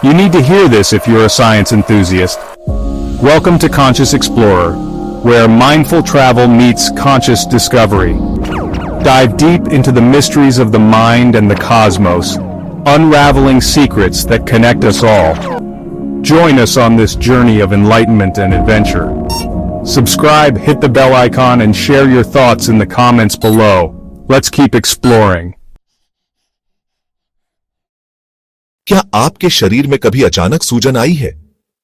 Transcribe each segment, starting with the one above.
You need to hear this if you're a science enthusiast. Welcome to Conscious Explorer, where mindful travel meets conscious discovery. Dive deep into the mysteries of the mind and the cosmos, unraveling secrets that connect us all. Join us on this journey of enlightenment and adventure. Subscribe, hit the bell icon, and share your thoughts in the comments below. Let's keep exploring. क्या आपके शरीर में कभी अचानक सूजन आई है?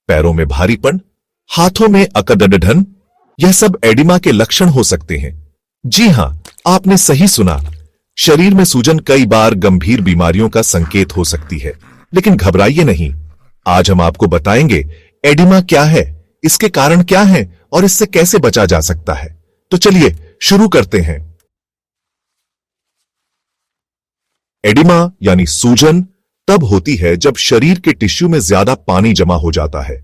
पैरों में भारीपन, हाथों में अकड़न, यह सब एडिमा के लक्षण हो सकते हैं। जी हां, आपने सही सुना। शरीर में सूजन कई बार गंभीर बीमारियों का संकेत हो सकती है, लेकिन घबराइए नहीं। आज हम आपको बताएंगे एडिमा क्या है, इसके कारण क्या हैं और इससे कैसे बचा जा सकता है। तो चलिए शुरू करते हैं। एडिमा यानी सूजन तब होती है जब शरीर के टिश्यू में ज्यादा पानी जमा हो जाता है।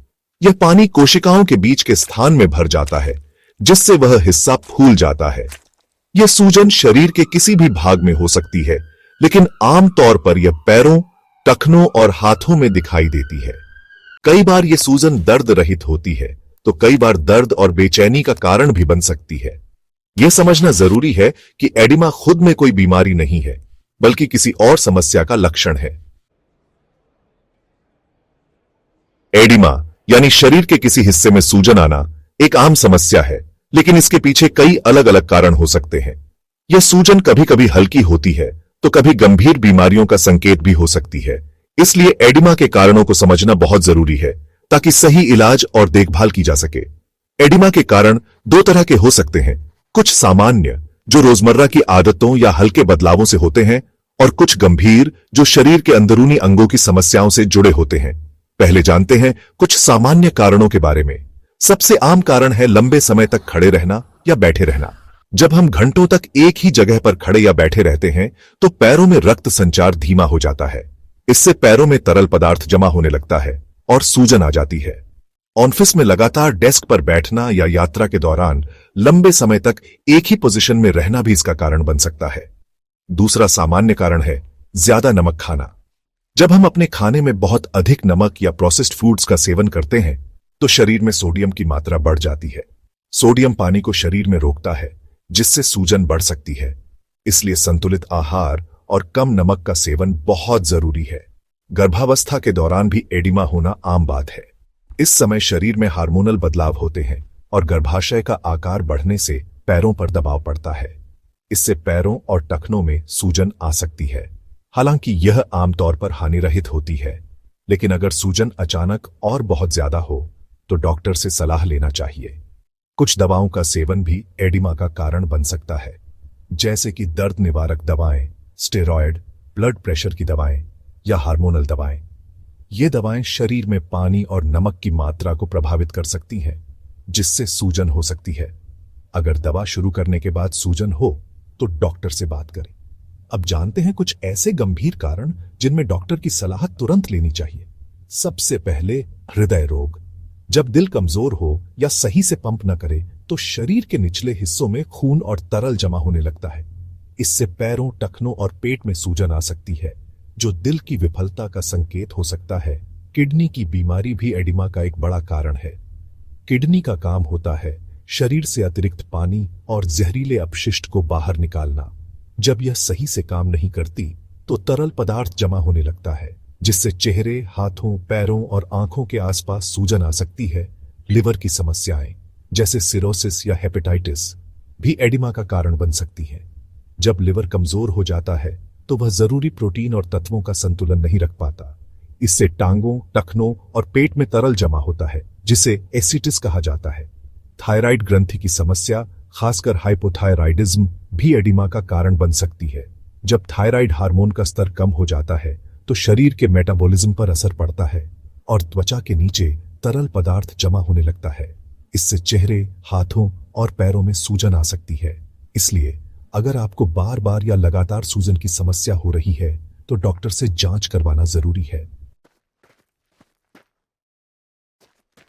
यह पानी कोशिकाओं के बीच के स्थान में भर जाता है, जिससे वह हिस्सा फूल जाता है। यह सूजन शरीर के किसी भी भाग में हो सकती है, लेकिन आमतौर पर यह पैरों, टखनों और हाथों में दिखाई देती है। कई बार यह सूजन दर्द रहित होती है, तो कई बार दर्द और बेचैनी का कारण भी बन सकती है। यह समझना जरूरी है कि एडिमा खुद में कोई बीमारी नहीं है, बल्कि किसी और समस्या का लक्षण है। एडिमा यानी शरीर के किसी हिस्से में सूजन आना एक आम समस्या है, लेकिन इसके पीछे कई अलग अलग कारण हो सकते हैं। यह सूजन कभी कभी हल्की होती है, तो कभी गंभीर बीमारियों का संकेत भी हो सकती है। इसलिए एडिमा के कारणों को समझना बहुत जरूरी है, ताकि सही इलाज और देखभाल की जा सके। एडिमा के कारण दो तरह के हो सकते हैं, कुछ सामान्य जो रोजमर्रा की आदतों या हल्के बदलावों से होते हैं, और कुछ गंभीर जो शरीर के अंदरूनी अंगों की समस्याओं से जुड़े होते हैं। पहले जानते हैं कुछ सामान्य कारणों के बारे में। सबसे आम कारण है लंबे समय तक खड़े रहना या बैठे रहना। जब हम घंटों तक एक ही जगह पर खड़े या बैठे रहते हैं, तो पैरों में रक्त संचार धीमा हो जाता है। इससे पैरों में तरल पदार्थ जमा होने लगता है और सूजन आ जाती है। ऑफिस में लगातार डेस्क पर बैठना या यात्रा के दौरान लंबे समय तक एक ही पोजीशन में रहना भी इसका कारण बन सकता है। दूसरा सामान्य कारण है ज्यादा नमक खाना। जब हम अपने खाने में बहुत अधिक नमक या प्रोसेस्ड फूड्स का सेवन करते हैं, तो शरीर में सोडियम की मात्रा बढ़ जाती है। सोडियम पानी को शरीर में रोकता है, जिससे सूजन बढ़ सकती है। इसलिए संतुलित आहार और कम नमक का सेवन बहुत जरूरी है। गर्भावस्था के दौरान भी एडिमा होना आम बात है। इस समय शरीर में हार्मोनल बदलाव होते हैं और गर्भाशय का आकार बढ़ने से पैरों पर दबाव पड़ता है। इससे पैरों और टखनों में सूजन आ सकती है। हालांकि यह आमतौर पर हानिरहित होती है, लेकिन अगर सूजन अचानक और बहुत ज्यादा हो तो डॉक्टर से सलाह लेना चाहिए। कुछ दवाओं का सेवन भी एडिमा का कारण बन सकता है, जैसे कि दर्द निवारक दवाएं, स्टेरॉयड, ब्लड प्रेशर की दवाएं या हार्मोनल दवाएं। ये दवाएं शरीर में पानी और नमक की मात्रा को प्रभावित कर सकती हैं, जिससे सूजन हो सकती है। अगर दवा शुरू करने के बाद सूजन हो तो डॉक्टर से बात करें। अब जानते हैं कुछ ऐसे गंभीर कारण जिनमें डॉक्टर की सलाह तुरंत लेनी चाहिए। सबसे पहले हृदय रोग। जब दिल कमजोर हो या सही से पंप न करे, तो शरीर के निचले हिस्सों में खून और तरल जमा होने लगता है। इससे पैरों, टखनों और पेट में सूजन आ सकती है, जो दिल की विफलता का संकेत हो सकता है। किडनी की बीमारी भी एडिमा का एक बड़ा कारण है। किडनी का काम होता है शरीर से अतिरिक्त पानी और जहरीले अपशिष्ट को बाहर निकालना। जब यह सही से काम नहीं करती, तो तरल पदार्थ जमा होने लगता है, जिससे चेहरे, हाथों, पैरों और आंखों के आसपास सूजन आ सकती है। लिवर की समस्याएं जैसे सिरोसिस या हेपेटाइटिस भी एडिमा का कारण बन सकती हैं। जब लिवर कमजोर हो जाता है, तो वह जरूरी प्रोटीन और तत्वों का संतुलन नहीं रख पाता। इससे टांगों, टखनों और पेट में तरल जमा होता है, जिसे एसिटिस कहा जाता है। थायराइड ग्रंथि की समस्या, खासकर हाइपोथायराइडिज्म, भी एडिमा का कारण बन सकती है। जब थायराइड हार्मोन का स्तर कम हो जाता है, तो शरीर के मेटाबॉलिज्म पर असर पड़ता है और त्वचा के नीचे तरल पदार्थ जमा होने लगता है। इससे चेहरे, हाथों और पैरों में सूजन आ सकती है। इसलिए अगर आपको बार बार या लगातार सूजन की समस्या हो रही है, तो डॉक्टर से जांच करवाना जरूरी है।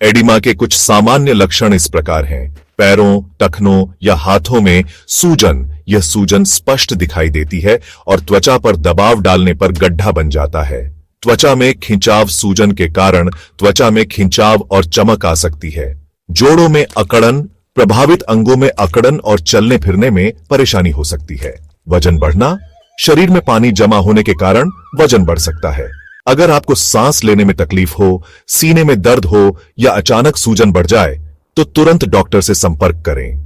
एडिमा के कुछ सामान्य लक्षण इस प्रकार हैं। पैरों, टखनों या हाथों में सूजन। यह सूजन स्पष्ट दिखाई देती है और त्वचा पर दबाव डालने पर गड्ढा बन जाता है। त्वचा में खिंचाव सूजन के कारण त्वचा में खिंचाव और चमक आ सकती है। जोड़ों में अकड़न, प्रभावित अंगों में अकड़न और चलने फिरने में परेशानी हो सकती है। वजन बढ़ना, शरीर में पानी जमा होने के कारण वजन बढ़ सकता है। अगर आपको सांस लेने में तकलीफ हो, सीने में दर्द हो या अचानक सूजन बढ़ जाए तो तुरंत डॉक्टर से संपर्क करें।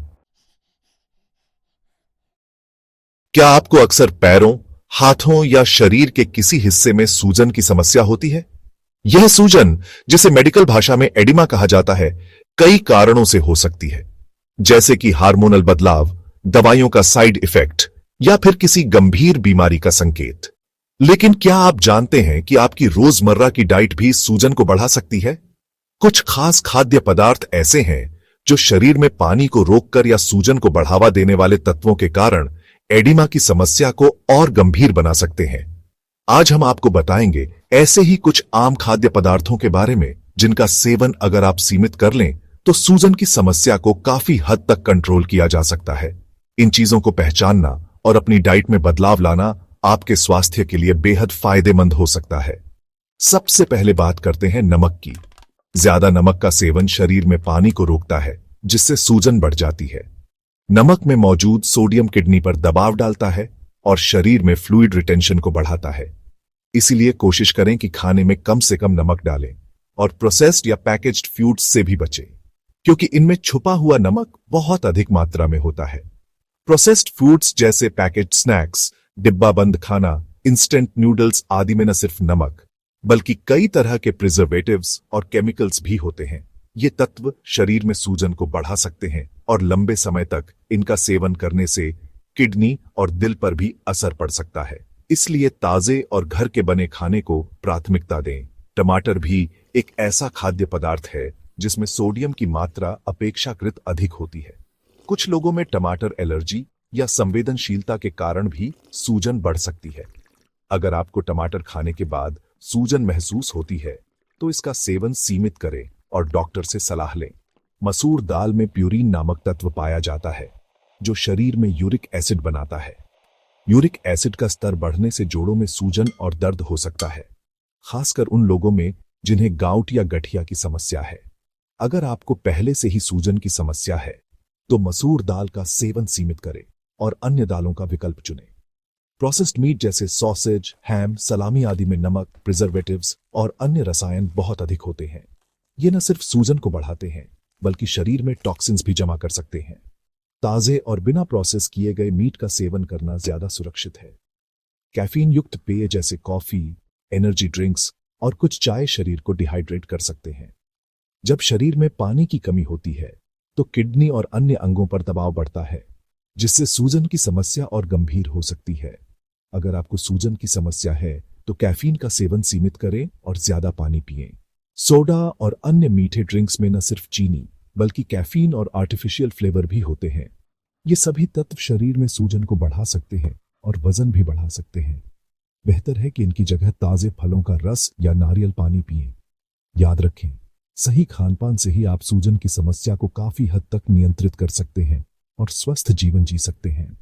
क्या आपको अक्सर पैरों, हाथों या शरीर के किसी हिस्से में सूजन की समस्या होती है? यह सूजन, जिसे मेडिकल भाषा में एडिमा कहा जाता है, कई कारणों से हो सकती है, जैसे कि हार्मोनल बदलाव, दवाइयों का साइड इफेक्ट या फिर किसी गंभीर बीमारी का संकेत। लेकिन क्या आप जानते हैं कि आपकी रोजमर्रा की डाइट भी सूजन को बढ़ा सकती है? कुछ खास खाद्य पदार्थ ऐसे हैं जो शरीर में पानी को रोककर या सूजन को बढ़ावा देने वाले तत्वों के कारण एडिमा की समस्या को और गंभीर बना सकते हैं। आज हम आपको बताएंगे ऐसे ही कुछ आम खाद्य पदार्थों के बारे में जिनका सेवन अगर आप सीमित कर लें तो सूजन की समस्या को काफी हद तक कंट्रोल किया जा सकता है। इन चीजों को पहचानना और अपनी डाइट में बदलाव लाना आपके स्वास्थ्य के लिए बेहद फायदेमंद हो सकता है। सबसे पहले बात करते हैं नमक की। ज्यादा नमक का सेवन शरीर में पानी को रोकता है, जिससे सूजन बढ़ जाती है। नमक में मौजूद सोडियम किडनी पर दबाव डालता है और शरीर में फ्लूइड रिटेंशन को बढ़ाता है। इसीलिए कोशिश करें कि खाने में कम से कम नमक डालें और प्रोसेस्ड या पैकेज्ड फूड्स से भी बचें, क्योंकि इनमें छुपा हुआ नमक बहुत अधिक मात्रा में होता है। प्रोसेस्ड फूड्स जैसे पैकेज्ड स्नैक्स, डिब्बाबंद खाना, इंस्टेंट नूडल्स आदि में न सिर्फ नमक बल्कि कई तरह के प्रिजर्वेटिव्स और केमिकल्स भी होते हैं। ये तत्व शरीर में सूजन को बढ़ा सकते हैं और लंबे समय तक इनका सेवन करने से किडनी और दिल पर भी असर पड़ सकता है। इसलिए ताजे और घर के बने खाने को प्राथमिकता दें। टमाटर भी एक ऐसा खाद्य पदार्थ है जिसमें सोडियम की मात्रा अपेक्षाकृत अधिक होती है। कुछ लोगों में टमाटर एलर्जी या संवेदनशीलता के कारण भी सूजन बढ़ सकती है। अगर आपको टमाटर खाने के बाद सूजन महसूस होती है तो इसका सेवन सीमित करें और डॉक्टर से सलाह लें। मसूर दाल में प्यूरीन नामक तत्व पाया जाता है जो शरीर में यूरिक एसिड बनाता है। यूरिक एसिड का स्तर बढ़ने से जोड़ों में सूजन और दर्द हो सकता है, खासकर उन लोगों में जिन्हें गाउट या गठिया की समस्या है। अगर आपको पहले से ही सूजन की समस्या है तो मसूर दाल का सेवन सीमित करें और अन्य दालों का विकल्प चुनें। प्रोसेस्ड मीट जैसे सॉसेज, हैम, सलामी आदि में नमक, प्रिजर्वेटिव्स और अन्य रसायन बहुत अधिक होते हैं। ये न सिर्फ सूजन को बढ़ाते हैं बल्कि शरीर में टॉक्सिन्स भी जमा कर सकते हैं। ताजे और बिना प्रोसेस किए गए मीट का सेवन करना ज्यादा सुरक्षित है। कैफीन युक्त पेय जैसे कॉफी, एनर्जी ड्रिंक्स और कुछ चाय शरीर को डिहाइड्रेट कर सकते हैं। जब शरीर में पानी की कमी होती है तो किडनी और अन्य अंगों पर दबाव बढ़ता है, जिससे सूजन की समस्या और गंभीर हो सकती है। अगर आपको सूजन की समस्या है तो कैफीन का सेवन सीमित करें और ज्यादा पानी पिएं। सोडा और अन्य मीठे ड्रिंक्स में न सिर्फ चीनी बल्कि कैफीन और आर्टिफिशियल फ्लेवर भी होते हैं। ये सभी तत्व शरीर में सूजन को बढ़ा सकते हैं और वजन भी बढ़ा सकते हैं। बेहतर है कि इनकी जगह ताजे फलों का रस या नारियल पानी पिएं। याद रखें, सही खानपान से ही आप सूजन की समस्या को काफी हद तक नियंत्रित कर सकते हैं और स्वस्थ जीवन जी सकते हैं।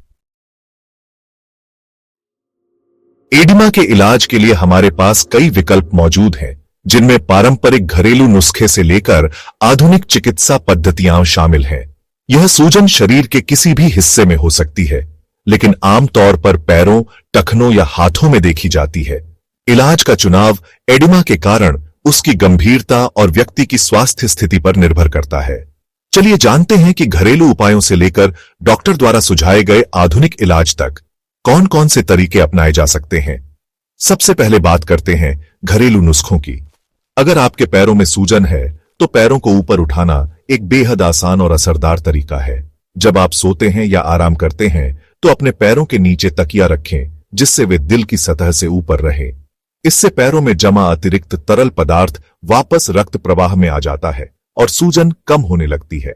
एडिमा के इलाज के लिए हमारे पास कई विकल्प मौजूद हैं, जिनमें पारंपरिक घरेलू नुस्खे से लेकर आधुनिक चिकित्सा पद्धतियां शामिल हैं। यह सूजन शरीर के किसी भी हिस्से में हो सकती है, लेकिन आमतौर पर पैरों, टखनों या हाथों में देखी जाती है। इलाज का चुनाव एडिमा के कारण उसकी गंभीरता और व्यक्ति की स्वास्थ्य स्थिति पर निर्भर करता है। चलिए जानते हैं कि घरेलू उपायों से लेकर डॉक्टर द्वारा सुझाए गए आधुनिक इलाज तक कौन कौन से तरीके अपनाए जा सकते हैं। सबसे पहले बात करते हैं घरेलू नुस्खों की। अगर आपके पैरों में सूजन है तो पैरों को ऊपर उठाना एक बेहद आसान और असरदार तरीका है। जब आप सोते हैं या आराम करते हैं तो अपने पैरों के नीचे तकिया रखें, जिससे वे दिल की सतह से ऊपर रहे। इससे पैरों में जमा अतिरिक्त तरल पदार्थ वापस रक्त प्रवाह में आ जाता है और सूजन कम होने लगती है।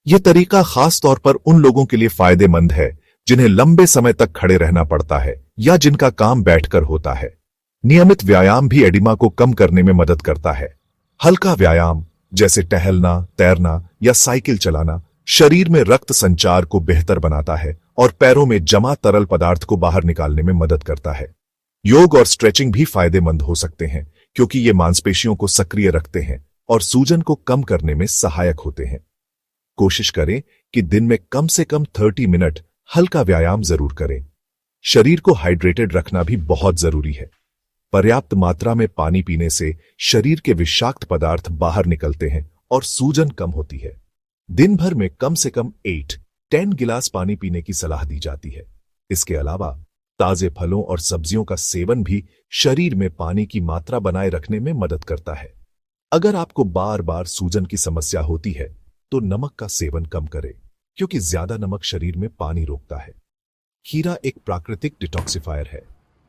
यह तरीका खास तौर पर उन लोगों के लिए फायदेमंद है जिन्हें लंबे समय तक खड़े रहना पड़ता है या जिनका काम बैठकर होता है। नियमित व्यायाम भी एडिमा को कम करने में मदद करता है। हल्का व्यायाम जैसे टहलना, तैरना या साइकिल चलाना शरीर में रक्त संचार को बेहतर बनाता है और पैरों में जमा तरल पदार्थ को बाहर निकालने में मदद करता है। योग और स्ट्रेचिंग भी फायदेमंद हो सकते हैं क्योंकि ये मांसपेशियों को सक्रिय रखते हैं और सूजन को कम करने में सहायक होते हैं। कोशिश करें कि दिन में कम से कम 30 मिनट हल्का व्यायाम जरूर करें। शरीर को हाइड्रेटेड रखना भी बहुत जरूरी है। पर्याप्त मात्रा में पानी पीने से शरीर के विषाक्त पदार्थ बाहर निकलते हैं और सूजन कम होती है। दिन भर में कम से कम 8-10 गिलास पानी पीने की सलाह दी जाती है। इसके अलावा ताजे फलों और सब्जियों का सेवन भी शरीर में पानी की मात्रा बनाए रखने में मदद करता है। अगर आपको बार बार सूजन की समस्या होती है तो नमक का सेवन कम करें क्योंकि ज्यादा नमक शरीर में पानी रोकता है। खीरा एक प्राकृतिक डिटॉक्सिफायर है।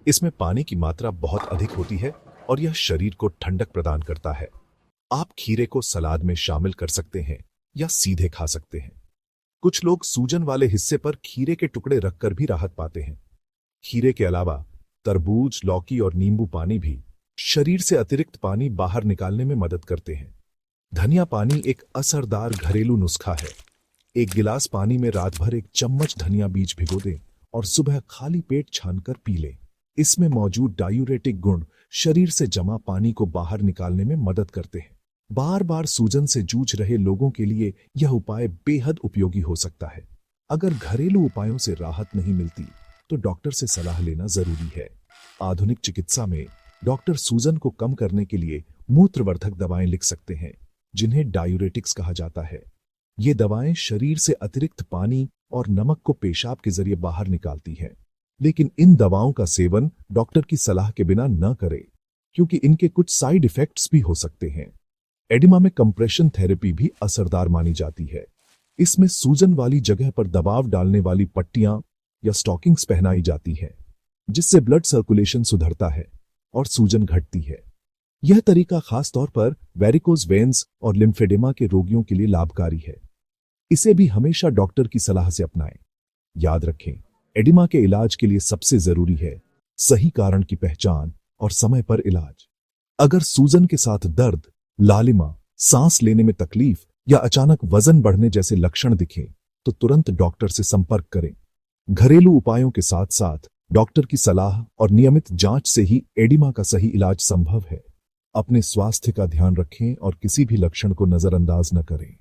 इसमें पानी की मात्रा बहुत अधिक होती है और यह शरीर को ठंडक प्रदान करता है। आप खीरे को सलाद में शामिल कर सकते हैं या सीधे खा सकते हैं। कुछ लोग सूजन वाले हिस्से पर खीरे के टुकड़े रखकर भी राहत पाते हैं। खीरे के अलावा तरबूज, लौकी और नींबू पानी भी शरीर से अतिरिक्त पानी बाहर निकालने में मदद करते हैं। धनिया पानी एक असरदार घरेलू नुस्खा है। 1 गिलास पानी में रात भर 1 चम्मच धनिया बीज भिगो दें और सुबह खाली पेट छानकर पी लें। इसमें मौजूद डायूरेटिक गुण शरीर से जमा पानी को बाहर निकालने में मदद करते हैं। बार बार सूजन से जूझ रहे लोगों के लिए यह उपाय बेहद उपयोगी हो सकता है। अगर घरेलू उपायों से राहत नहीं मिलती तो डॉक्टर से सलाह लेना जरूरी है। आधुनिक चिकित्सा में डॉक्टर सूजन को कम करने के लिए मूत्रवर्धक दवाएं लिख सकते हैं, जिन्हें डायूरेटिक्स कहा जाता है। ये दवाएं शरीर से अतिरिक्त पानी और नमक को पेशाब के जरिए बाहर निकालती हैं, लेकिन इन दवाओं का सेवन डॉक्टर की सलाह के बिना न करें क्योंकि इनके कुछ साइड इफेक्ट्स भी हो सकते हैं। एडिमा में कंप्रेशन थेरेपी भी असरदार मानी जाती है। इसमें सूजन वाली जगह पर दबाव डालने वाली पट्टियां या स्टॉकिंग्स पहनाई जाती हैं, जिससे ब्लड सर्कुलेशन सुधरता है और सूजन घटती है। यह तरीका खास तौर पर वेरिकोज वेन्स और लिम्फेडेमा के रोगियों के लिए लाभकारी है। इसे भी हमेशा डॉक्टर की सलाह से अपनाएं। याद रखें, एडिमा के इलाज के लिए सबसे जरूरी है सही कारण की पहचान और समय पर इलाज। अगर सूजन के साथ दर्द, लालिमा, सांस लेने में तकलीफ या अचानक वजन बढ़ने जैसे लक्षण दिखें तो तुरंत डॉक्टर से संपर्क करें। घरेलू उपायों के साथ साथ डॉक्टर की सलाह और नियमित जांच से ही एडिमा का सही इलाज संभव है। अपने स्वास्थ्य का ध्यान रखें और किसी भी लक्षण को नजरअंदाज न करें।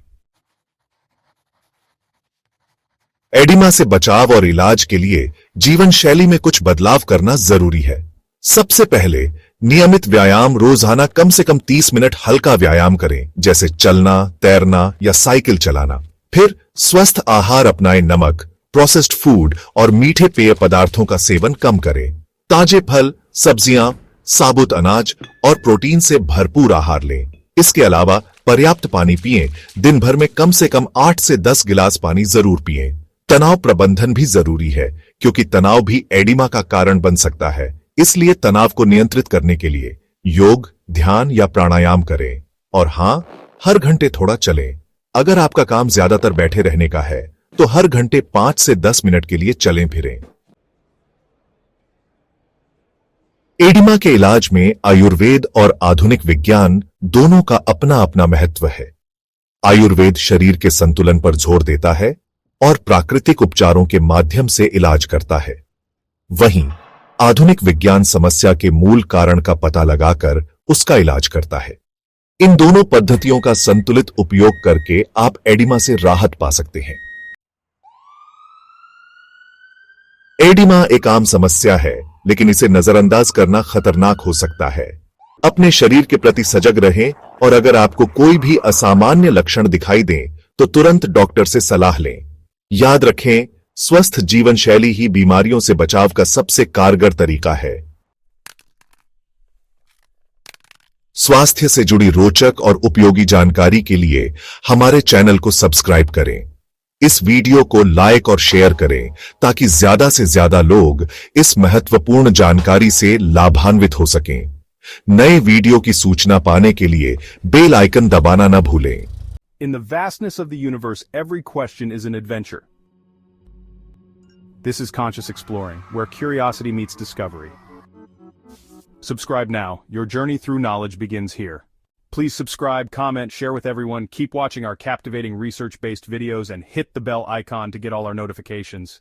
एडिमा से बचाव और इलाज के लिए जीवन शैली में कुछ बदलाव करना जरूरी है। सबसे पहले नियमित व्यायाम, रोजाना कम से कम 30 मिनट हल्का व्यायाम करें, जैसे चलना, तैरना या साइकिल चलाना। फिर स्वस्थ आहार अपनाएं, नमक, प्रोसेस्ड फूड और मीठे पेय पदार्थों का सेवन कम करें। ताजे फल, सब्जियां, साबुत अनाज और प्रोटीन से भरपूर आहार लें। इसके अलावा पर्याप्त पानी पिएं। दिन भर में कम से कम 8 से 10 गिलास पानी जरूर पिएं। तनाव प्रबंधन भी जरूरी है क्योंकि तनाव भी एडिमा का कारण बन सकता है। इसलिए तनाव को नियंत्रित करने के लिए योग, ध्यान या प्राणायाम करें। और हां, हर घंटे थोड़ा चलें। अगर आपका काम ज्यादातर बैठे रहने का है तो हर घंटे 5 से 10 मिनट के लिए चलें फिरें। एडिमा के इलाज में आयुर्वेद और आधुनिक विज्ञान दोनों का अपना अपना महत्व है। आयुर्वेद शरीर के संतुलन पर जोर देता है और प्राकृतिक उपचारों के माध्यम से इलाज करता है। वहीं आधुनिक विज्ञान समस्या के मूल कारण का पता लगाकर उसका इलाज करता है। इन दोनों पद्धतियों का संतुलित उपयोग करके आप एडिमा से राहत पा सकते हैं। एडिमा एक आम समस्या है, लेकिन इसे नजरअंदाज करना खतरनाक हो सकता है। अपने शरीर के प्रति सजग रहें और अगर आपको कोई भी असामान्य लक्षण दिखाई दें तो तुरंत डॉक्टर से सलाह लें। याद रखें, स्वस्थ जीवन शैली ही बीमारियों से बचाव का सबसे कारगर तरीका है। स्वास्थ्य से जुड़ी रोचक और उपयोगी जानकारी के लिए हमारे चैनल को सब्सक्राइब करें। इस वीडियो को लाइक और शेयर करें ताकि ज्यादा से ज्यादा लोग इस महत्वपूर्ण जानकारी से लाभान्वित हो सकें। नए वीडियो की सूचना पाने के लिए बेल आइकन दबाना न भूलें। In the vastness of the universe, every question is an adventure. This is Conscious Exploring, where curiosity meets discovery. Subscribe now. Your journey through knowledge begins here. Please subscribe, comment, share with everyone, keep watching our captivating research-based videos, and hit the bell icon to get all our notifications.